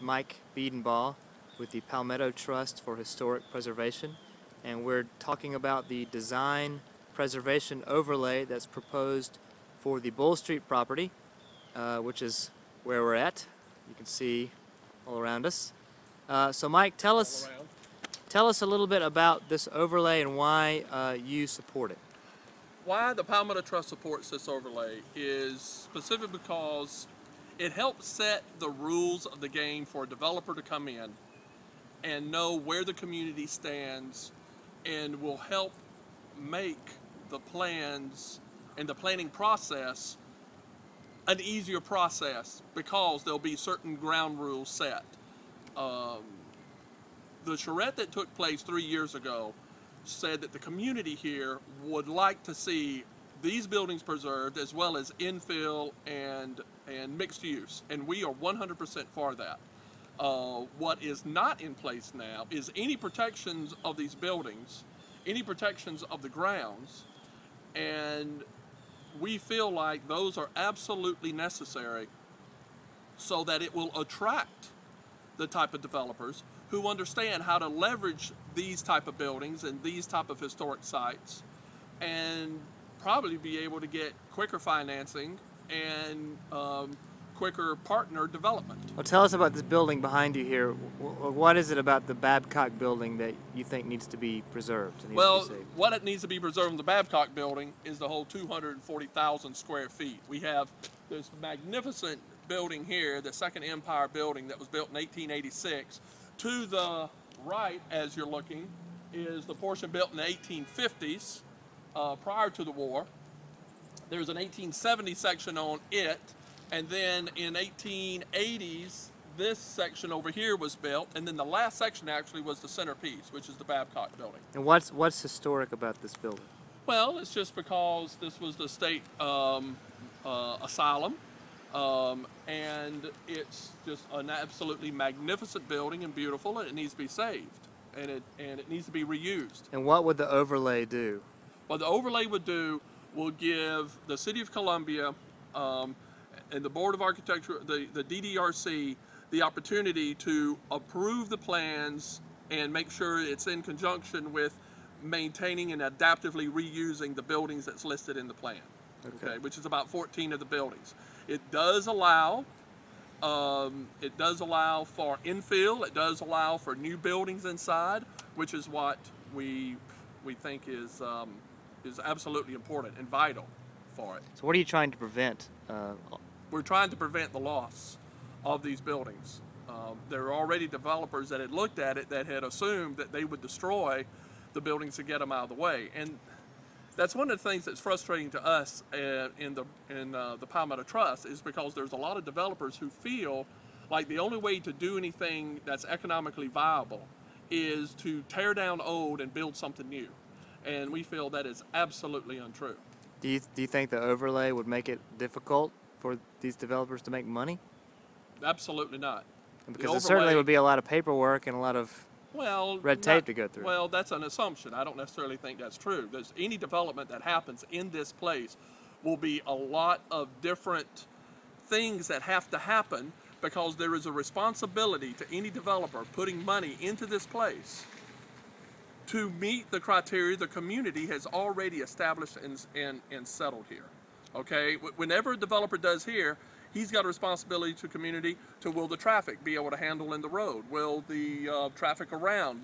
Mike Bedenbaugh with the Palmetto Trust for Historic Preservation, and we're talking about the design preservation overlay that's proposed for the Bull Street property, which is where we're at. You can see all around us. So Mike, tell us a little bit about this overlay and why you support it. Why the Palmetto Trust supports this overlay is specifically because it helps set the rules of the game for a developer to come in and know where the community stands, and will help make the plans and the planning process an easier process because there'll be certain ground rules set. The charrette that took place 3 years ago said that the community here would like to see these buildings preserved as well as infill and mixed use, and we are 100% for that. What is not in place now is any protections of these buildings, any protections of the grounds, and we feel like those are absolutely necessary so that it will attract the type of developers who understand how to leverage these type of buildings and these type of historic sites, and probably be able to get quicker financing and quicker partner development. Well, tell us about this building behind you here. What is it about the Babcock building that you think needs to be preserved? Well, what it needs to be preserved in the Babcock building is the whole 240,000 square feet. We have this magnificent building here, the Second Empire building that was built in 1886. To the right, as you're looking, is the portion built in the 1850s, prior to the war. There's an 1870 section on it, and then in 1880s, this section over here was built, and then the last section actually was the centerpiece, which is the Babcock building. And what's historic about this building? Well, it's just because this was the state asylum, and it's just an absolutely magnificent building and beautiful, and it needs to be saved, and it needs to be reused. And what would the overlay do? What the overlay would do will give the City of Columbia and the Board of Architecture, the DDRC, the opportunity to approve the plans and make sure it's in conjunction with maintaining and adaptively reusing the buildings that's listed in the plan. Okay, which is about 14 of the buildings. It does allow for infill. It does allow for new buildings inside, which is what we think is absolutely important and vital for it. So what are you trying to prevent? We're trying to prevent the loss of these buildings. There are already developers that had looked at it that had assumed that they would destroy the buildings to get them out of the way, and that's one of the things that's frustrating to us in the Palmetto Trust, is because there's a lot of developers who feel like the only way to do anything that's economically viable is to tear down old and build something new, and we feel that is absolutely untrue. Do you think the overlay would make it difficult for these developers to make money? Absolutely not. Because there certainly would be a lot of paperwork and a lot of red tape to go through. Well, that's an assumption. I don't necessarily think that's true. Any development that happens in this place will be a lot of different things that have to happen, because there is a responsibility to any developer putting money into this place to meet the criteria the community has already established and settled here. Okay, whenever a developer does here, he's got a responsibility to community to, will the traffic be able to handle in the road? Will the traffic around,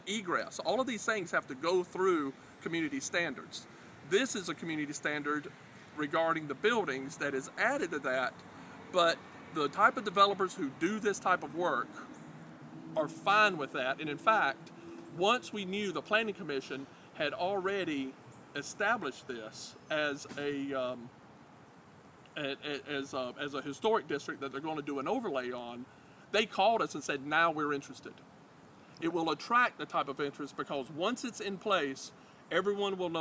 egress? All of these things have to go through community standards. This is a community standard regarding the buildings that is added to that, but the type of developers who do this type of work are fine with that. And in fact, once we knew the Planning Commission had already established this as a historic district that they're going to do an overlay on, they called us and said, now we're interested. It will attract the type of interest, because once it's in place, everyone will know